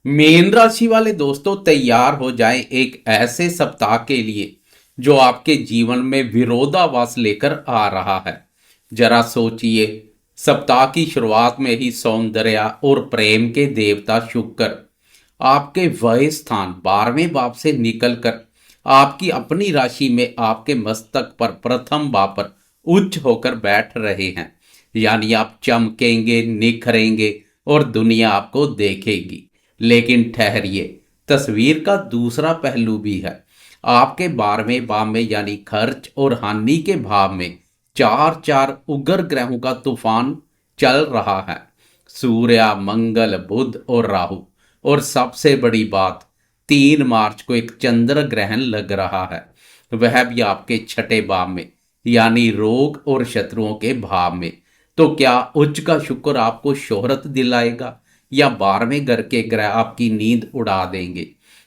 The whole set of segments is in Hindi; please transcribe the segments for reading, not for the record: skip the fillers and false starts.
मीन राशि वाले दोस्तों, तैयार हो जाएं एक ऐसे सप्ताह के लिए जो आपके जीवन में विरोधाभास लेकर आ रहा है। जरा सोचिए, सप्ताह की शुरुआत में ही सौंदर्य और प्रेम के देवता शुक्र आपके वह स्थान 12वें भाव से निकलकर आपकी अपनी राशि में आपके मस्तक पर प्रथम भाव पर उच्च होकर बैठ रहे हैं। यानी आप चमकेंगे, निखरेंगे और दुनिया आपको देखेगी। लेकिन ठहरिए, तस्वीर का दूसरा पहलू भी है। आपके 12वें भाव में यानी खर्च और हानि के भाव में चार चार उग्र ग्रहों का तूफान चल रहा है। सूर्य, मंगल, बुध और राहु। और सबसे बड़ी बात, 3 मार्च को एक चंद्र ग्रहण लग रहा है, वह भी आपके छठे भाव में यानी रोग और शत्रुओं के भाव में। तो क्या उच्च का शुक्र आपको शोहरत दिलाएगा या 12वें घर के ग्रह आपकी नींद उड़ा देंगे?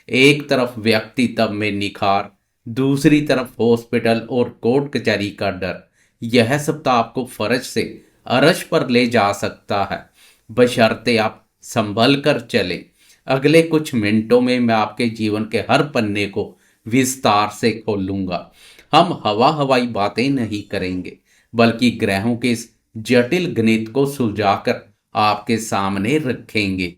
एक तरफ व्यक्तित्व में निखार, दूसरी तरफ हॉस्पिटल और कोर्ट कचहरी का डर। यह सप्ताह आपको फर्ज से अरश पर ले जा सकता है, बशर्ते आप संभल कर चले। अगले कुछ मिनटों में मैं आपके जीवन के हर पन्ने को विस्तार से खोलूंगा। हम हवा हवाई बातें नहीं करेंगे, बल्कि ग्रहों के इस जटिल गणित को सुलझाकर आपके सामने रखेंगे।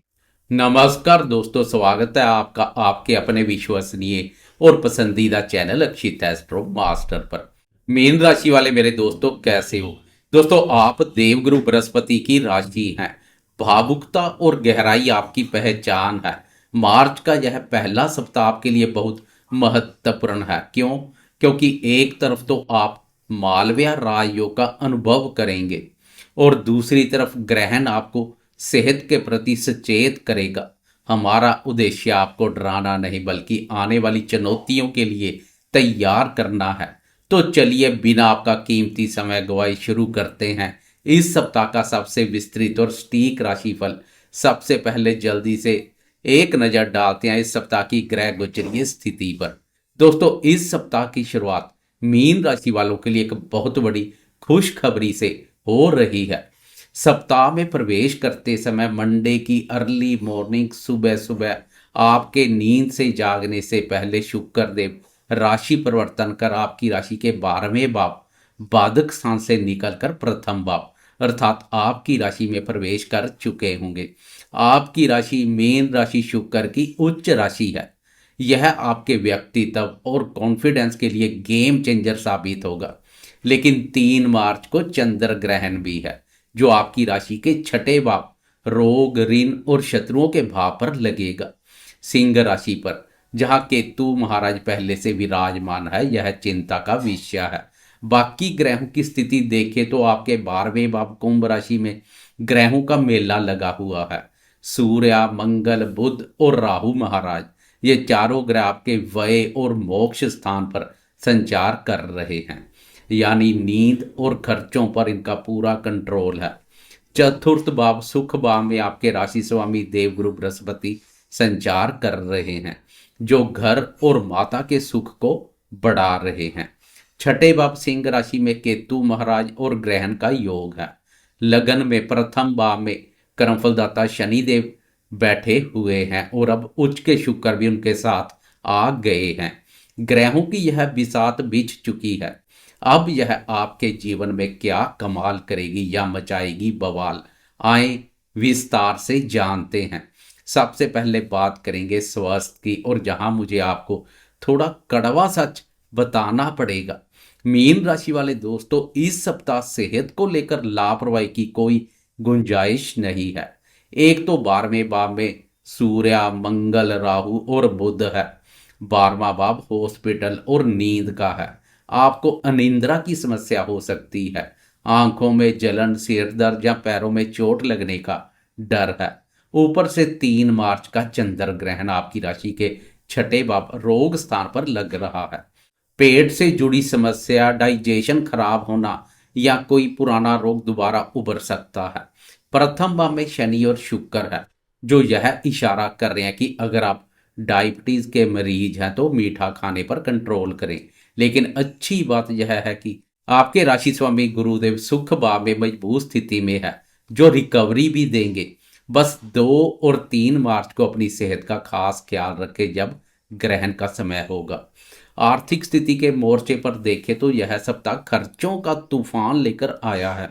नमस्कार दोस्तों, स्वागत है आपका आपके अपने विश्वसनीय और पसंदीदा चैनल अक्षित एस्ट्रो मास्टर पर। मीन राशि वाले मेरे दोस्तों, कैसे हो? दोस्तों, आप देवगुरु बृहस्पति की राशि हैं। भावुकता और गहराई आपकी पहचान है। मार्च का यह पहला सप्ताह आपके लिए बहुत महत्वपूर्ण है। क्यों? क्योंकि एक तरफ तो आप मालव्य राजयोग का अनुभव करेंगे और दूसरी तरफ ग्रहण आपको सेहत के प्रति सचेत करेगा। हमारा उद्देश्य आपको डराना नहीं, बल्कि आने वाली चुनौतियों के लिए तैयार करना है। तो चलिए, बिना आपका कीमती समय गवाए शुरू करते हैं इस सप्ताह का सबसे विस्तृत और सटीक राशिफल। सबसे पहले जल्दी से एक नजर डालते हैं इस सप्ताह की ग्रह गोचरीय स्थिति पर। दोस्तों, इस सप्ताह की शुरुआत मीन राशि वालों के लिए एक बहुत बड़ी खुशखबरी से हो रही है। सप्ताह में प्रवेश करते समय मंडे की अर्ली मॉर्निंग, सुबह सुबह आपके नींद से जागने से पहले शुक्र देव राशि परिवर्तन कर आपकी राशि के 12वें भाव बाधक स्थान से निकलकर प्रथम भाव अर्थात आपकी राशि में प्रवेश कर चुके होंगे। आपकी राशि मीन राशि शुक्र की उच्च राशि है। यह आपके व्यक्तित्व और कॉन्फिडेंस के लिए गेम चेंजर साबित होगा। लेकिन 3 मार्च को चंद्र ग्रहण भी है, जो आपकी राशि के छठे भाव रोग, ऋण और शत्रुओं के भाव पर लगेगा। सिंह राशि पर जहां केतु महाराज पहले से विराजमान है, यह चिंता का विषय है। बाकी ग्रहों की स्थिति देखें तो आपके 12वें भाव कुंभ राशि में ग्रहों का मेला लगा हुआ है। सूर्य, मंगल, बुध और राहु महाराज, ये चारों ग्रह आपके व्यय और मोक्ष स्थान पर संचार कर रहे हैं। यानी नींद और खर्चों पर इनका पूरा कंट्रोल है। चतुर्थ भाव सुख भाव में आपके राशि स्वामी देवगुरु बृहस्पति संचार कर रहे हैं, जो घर और माता के सुख को बढ़ा रहे हैं। छठे भाव सिंह राशि में केतु महाराज और ग्रहण का योग है। लगन में प्रथम भाव में कर्मफलदाता शनिदेव बैठे हुए हैं और अब उच्च के शुक्र भी उनके साथ आ गए हैं। ग्रहों की यह बिसात बीत चुकी है। अब यह आपके जीवन में क्या कमाल करेगी या मचाएगी बवाल, आए विस्तार से जानते हैं। सबसे पहले बात करेंगे स्वास्थ्य की, और जहां मुझे आपको थोड़ा कड़वा सच बताना पड़ेगा। मीन राशि वाले दोस्तों, इस सप्ताह सेहत को लेकर लापरवाही की कोई गुंजाइश नहीं है। एक तो 12वें भाव में सूर्य, मंगल, राहु और बुध है। 12वां भाव हॉस्पिटल और नींद का है। आपको अनिद्रा की समस्या हो सकती है। आंखों में जलन, सिर दर्द या पैरों में चोट लगने का डर है। ऊपर से 3 मार्च का चंद्र ग्रहण आपकी राशि के छठे भाव रोग स्थान पर लग रहा है। पेट से जुड़ी समस्या, डाइजेशन खराब होना या कोई पुराना रोग दोबारा उभर सकता है। प्रथम भाव में शनि और शुक्र है, जो यह इशारा कर रहे हैं कि अगर आप डायबिटीज के मरीज हैं तो मीठा खाने पर कंट्रोल करें। लेकिन अच्छी बात यह है कि आपके राशि स्वामी गुरुदेव सुख भाव में मजबूत स्थिति में है, जो रिकवरी भी देंगे। बस 2 और 3 मार्च को अपनी सेहत का खास ख्याल रखें जब ग्रहण का समय होगा। आर्थिक स्थिति के मोर्चे पर देखें तो यह सप्ताह खर्चों का तूफान लेकर आया है।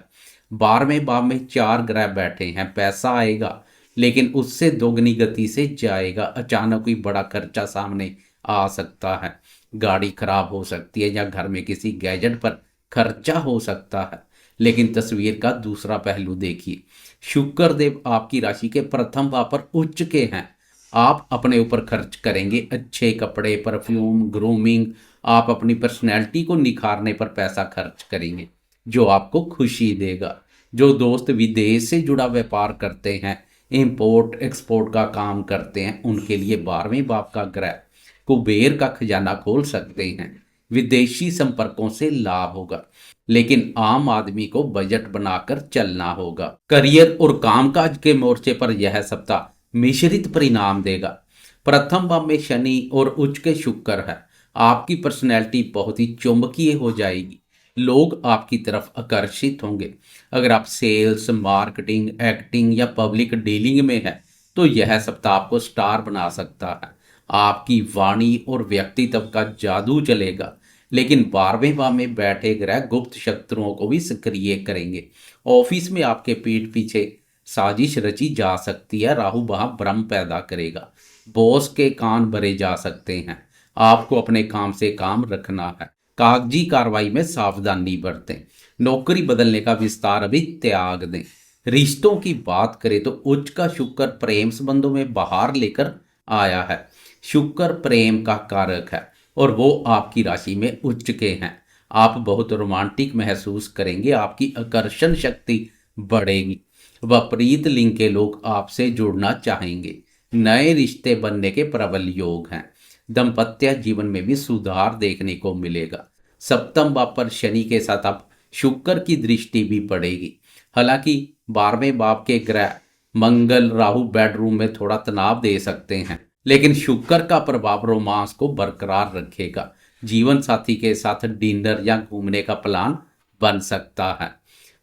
12वें भाव में 4 ग्रह बैठे हैं, पैसा आएगा लेकिन उससे दोगुनी गति से जाएगा। अचानक कोई बड़ा खर्चा सामने आ सकता है, गाड़ी खराब हो सकती है या घर में किसी गैजेट पर खर्चा हो सकता है। लेकिन तस्वीर का दूसरा पहलू देखिए, शुक्र देव आपकी राशि के प्रथम भाव पर उच्च के हैं। आप अपने ऊपर खर्च करेंगे, अच्छे कपड़े, परफ्यूम, ग्रूमिंग, आप अपनी पर्सनैलिटी को निखारने पर पैसा खर्च करेंगे जो आपको खुशी देगा। जो दोस्त विदेश से जुड़ा व्यापार करते हैं, इंपोर्ट एक्सपोर्ट का काम करते हैं, उनके लिए 12वें भाव का ग्रह कुबेर का खजाना खोल सकते हैं। विदेशी संपर्कों से लाभ होगा, लेकिन आम आदमी को बजट बनाकर चलना होगा। करियर और कामकाज के मोर्चे पर यह सप्ताह मिश्रित परिणाम देगा। प्रथम भाव में शनि और उच्च के शुक्र है। आपकी पर्सनैलिटी बहुत ही चुंबकीय हो जाएगी, लोग आपकी तरफ आकर्षित होंगे। अगर आप सेल्स, मार्केटिंग, एक्टिंग या पब्लिक डीलिंग में है तो यह सप्ताह आपको स्टार बना सकता है। आपकी वाणी और व्यक्तित्व का जादू चलेगा, लेकिन 12वें भाव में बैठे ग्रह गुप्त शत्रुओं को भी सक्रिय करेंगे। ऑफिस में आपके पीठ पीछे साजिश रची जा सकती है, राहु वहां भ्रम पैदा करेगा, बॉस के कान भरे जा सकते हैं। आपको अपने काम से काम रखना है, कागजी कार्रवाई में सावधानी बरतें। नौकरी बदलने का विस्तार अभी त्याग दें। रिश्तों की बात करें तो उच्च का शुक्र प्रेम संबंधों में बहार लेकर आया है। शुक्र प्रेम का कारक है और वो आपकी राशि में उच्च के हैं। आप बहुत रोमांटिक महसूस करेंगे, आपकी आकर्षण शक्ति बढ़ेगी। विपरीत लिंग के लोग आपसे जुड़ना चाहेंगे। नए रिश्ते बनने के प्रबल योग हैं। दाम्पत्य जीवन में भी सुधार देखने को मिलेगा। सप्तम भाव पर शनि के साथ अब शुक्र की दृष्टि भी पड़ेगी। हालांकि 12वें भाव के ग्रह मंगल, राहु बेडरूम में थोड़ा तनाव दे सकते हैं, लेकिन शुक्र का प्रभाव रोमांस को बरकरार रखेगा। जीवन साथी के साथ डिनर या घूमने का प्लान बन सकता है।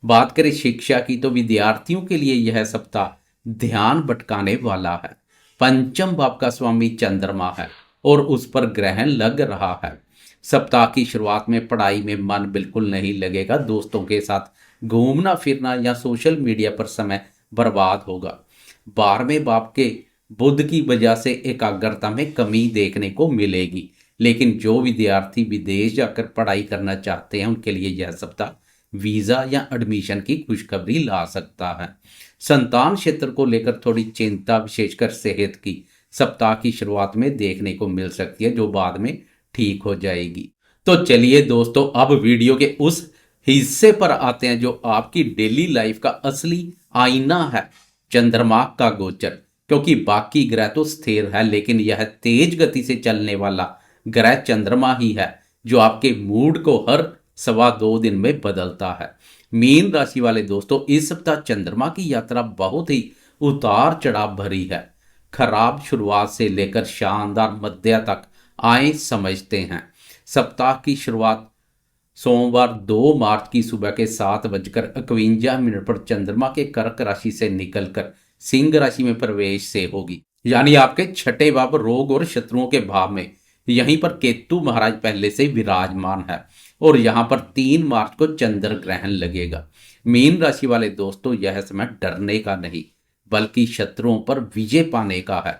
बात करें शिक्षा की तो विद्यार्थियों के लिए यह सप्ताह ध्यान भटकाने वाला है। पंचम भाव का स्वामी चंद्रमा है और उस पर ग्रहण लग रहा है। सप्ताह की शुरुआत में पढ़ाई में मन बिल्कुल नहीं लगेगा। दोस्तों के साथ घूमना फिरना या सोशल मीडिया पर समय बर्बाद होगा। 12वें भाव के बुध की वजह से एकाग्रता में कमी देखने को मिलेगी, लेकिन जो विद्यार्थी विदेश जाकर पढ़ाई करना चाहते हैं उनके लिए यह सप्ताह वीजा या एडमिशन की खुशखबरी ला सकता है। संतान क्षेत्र को लेकर थोड़ी चिंता, विशेषकर सेहत की, सप्ताह की शुरुआत में देखने को मिल सकती है, जो बाद में ठीक हो जाएगी। तो चलिए दोस्तों, अब वीडियो के उस हिस्से पर आते हैं जो आपकी डेली लाइफ का असली आईना है, चंद्रमा का गोचर। क्योंकि बाकी ग्रह तो स्थिर है, लेकिन यह तेज गति से चलने वाला ग्रह चंद्रमा ही है जो आपके मूड को हर 2.25 दिन में बदलता है। मीन राशि वाले दोस्तों, इस सप्ताह चंद्रमा की यात्रा बहुत ही उतार चढ़ाव भरी है। खराब शुरुआत से लेकर शानदार मध्य तक आए समझते हैं। सप्ताह की शुरुआत सोमवार 2 मार्च की सुबह के 7:51 पर चंद्रमा के कर्क राशि से निकलकर सिंह राशि में प्रवेश से होगी, यानी आपके छठे भाव रोग और शत्रुओं के भाव में। यहीं पर केतु महाराज पहले से विराजमान है और यहां पर 3 मार्च को चंद्र ग्रहण लगेगा। मीन राशि वाले दोस्तों, यह समय डरने का नहीं बल्कि शत्रुओं पर विजय पाने का है।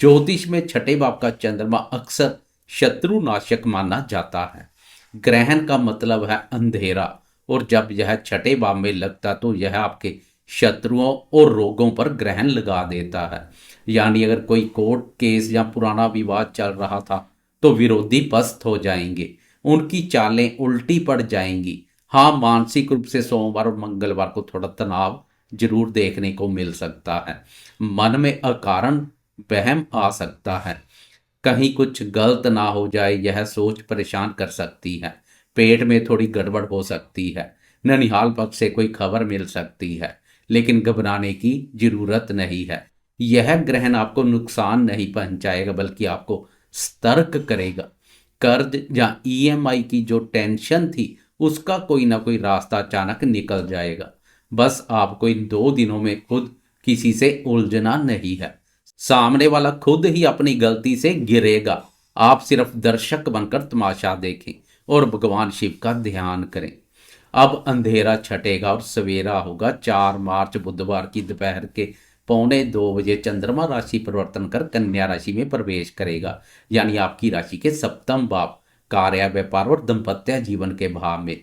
ज्योतिष में छठे भाव का चंद्रमा अक्सर शत्रु नाशक माना जाता है। ग्रहण का मतलब है अंधेरा, और जब यह छठे भाव में लगता तो यह आपके शत्रुओं और रोगों पर ग्रहण लगा देता है। यानी अगर कोई कोर्ट केस या पुराना विवाद चल रहा था तो विरोधी पस्त हो जाएंगे, उनकी चालें उल्टी पड़ जाएंगी। हाँ, मानसिक रूप से सोमवार और मंगलवार को थोड़ा तनाव जरूर देखने को मिल सकता है। मन में अकारण वहम आ सकता है, कहीं कुछ गलत ना हो जाए, यह सोच परेशान कर सकती है। पेट में थोड़ी गड़बड़ हो सकती है। ननिहाल पक्ष से कोई खबर मिल सकती है, लेकिन घबराने की जरूरत नहीं है। यह ग्रहण आपको नुकसान नहीं पहुंचाएगा बल्कि आपको सतर्क करेगा। कर्ज या ईएमआई की जो टेंशन थी उसका कोई ना कोई रास्ता अचानक निकल जाएगा। बस आपको इन 2 दिनों में खुद किसी से उलझना नहीं है। सामने वाला खुद ही अपनी गलती से गिरेगा, आप सिर्फ दर्शक बनकर तमाशा देखें और भगवान शिव का ध्यान करें। अब अंधेरा छटेगा और सवेरा होगा। 4 मार्च बुधवार की दोपहर के 1:45 चंद्रमा राशि परिवर्तन कर कन्या राशि में प्रवेश करेगा, यानी आपकी राशि के सप्तम भाव, कार्य, व्यापार और दाम्पत्य जीवन के भाव में।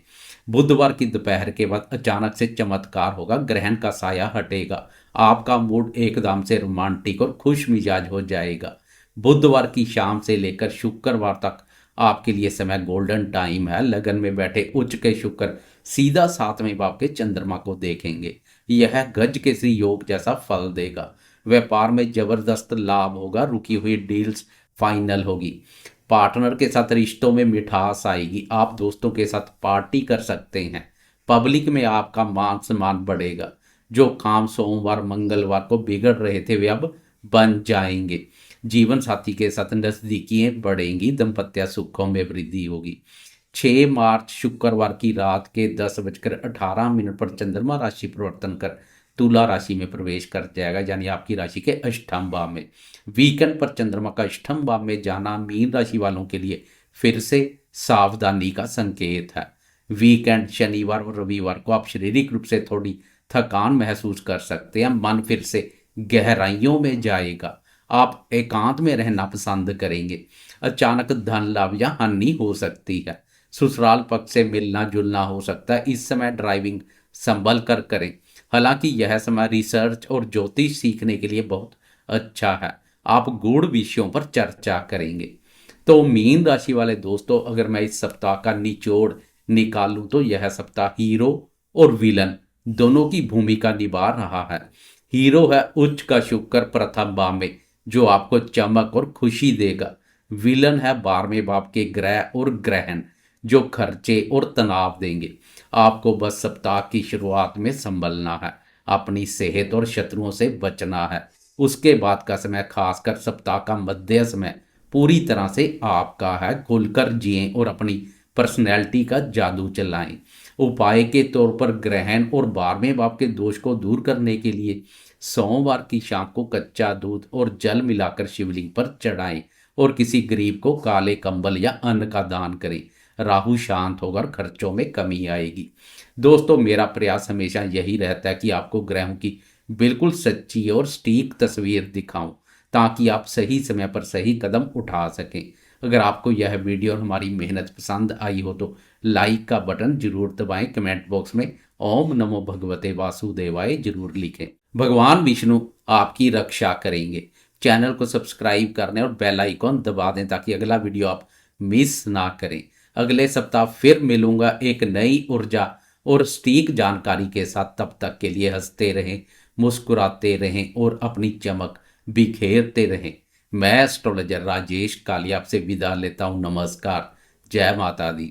बुधवार की दोपहर के बाद अचानक से चमत्कार होगा, ग्रहण का साया हटेगा, आपका मूड एकदम से रोमांटिक और खुश मिजाज हो जाएगा। बुधवार की शाम से लेकर शुक्रवार तक आपके लिए समय गोल्डन टाइम है। लगन में बैठे उच्च के शुक्र सीधा 7वें भाव के चंद्रमा को देखेंगे, यह गज केसरी योग जैसा फल देगा। व्यापार में जबरदस्त लाभ होगा, रुकी हुई डील्स फाइनल होगी। पार्टनर के साथ रिश्तों में मिठास आएगी, आप दोस्तों के साथ पार्टी कर सकते हैं। पब्लिक में आपका मान सम्मान बढ़ेगा। जो काम सोमवार मंगलवार को बिगड़ रहे थे वे अब बन जाएंगे। जीवन साथी के साथ नजदीकियां बढ़ेंगी, दाम्पत्य सुखों में वृद्धि होगी। 6 मार्च शुक्रवार की रात के 10:18 पर चंद्रमा राशि परिवर्तन कर तुला राशि में प्रवेश कर जाएगा, यानी आपकी राशि के अष्टम भाव में। वीकेंड पर चंद्रमा का अष्टम भाव में जाना मीन राशि वालों के लिए फिर से सावधानी का संकेत है। वीकेंड शनिवार और रविवार को आप शारीरिक रूप से थोड़ी थकान महसूस कर सकते हैं, मन फिर से गहराइयों में जाएगा, आप एकांत में रहना पसंद करेंगे। अचानक धन लाभ या हानि हो सकती है, ससुराल पक्ष से मिलना जुलना हो सकता है। इस समय ड्राइविंग संभल कर करें, हालांकि यह समय रिसर्च और ज्योतिष सीखने के लिए बहुत अच्छा है, आप गूढ़ विषयों पर चर्चा करेंगे। तो मीन राशि वाले दोस्तों, अगर मैं इस सप्ताह का निचोड़ निकालूं तो यह सप्ताह हीरो और विलन दोनों की भूमिका निभा रहा है। हीरो है उच्च का शुक्र प्रथम भाव में, जो आपको चमक और खुशी देगा। विलन है 12वें भाव के ग्रह और ग्रहण, जो खर्चे और तनाव देंगे। आपको बस सप्ताह की शुरुआत में संभलना है, अपनी सेहत और शत्रुओं से बचना है। उसके बाद का समय, खासकर सप्ताह का मध्य समय, पूरी तरह से आपका है। खुलकर जिएं और अपनी पर्सनैलिटी का जादू चलाएं। उपाय के तौर पर ग्रहण और 12वें भाव के दोष को दूर करने के लिए सोमवार की शाम को कच्चा दूध और जल मिलाकर शिवलिंग पर चढ़ाएं और किसी गरीब को काले कंबल या अन्न का दान करें। राहु शांत होकर खर्चों में कमी आएगी। दोस्तों, मेरा प्रयास हमेशा यही रहता है कि आपको ग्रहों की बिल्कुल सच्ची और सटीक तस्वीर दिखाऊं, ताकि आप सही समय पर सही कदम उठा सकें। अगर आपको यह वीडियो और हमारी मेहनत पसंद आई हो तो लाइक का बटन जरूर दबाएं, कमेंट बॉक्स में ओम नमो भगवते वासुदेवाय जरूर लिखें। भगवान विष्णु आपकी रक्षा करेंगे। चैनल को सब्सक्राइब करने और बेल आइकॉन दबा दें ताकि अगला वीडियो आप मिस ना करें। अगले सप्ताह फिर मिलूंगा एक नई ऊर्जा और सटीक जानकारी के साथ। तब तक के लिए हंसते रहें, मुस्कुराते रहें और अपनी चमक बिखेरते रहें। मैं एस्ट्रोलॉजर राजेश कालिया आपसे विदा लेता हूँ। नमस्कार, जय माता दी।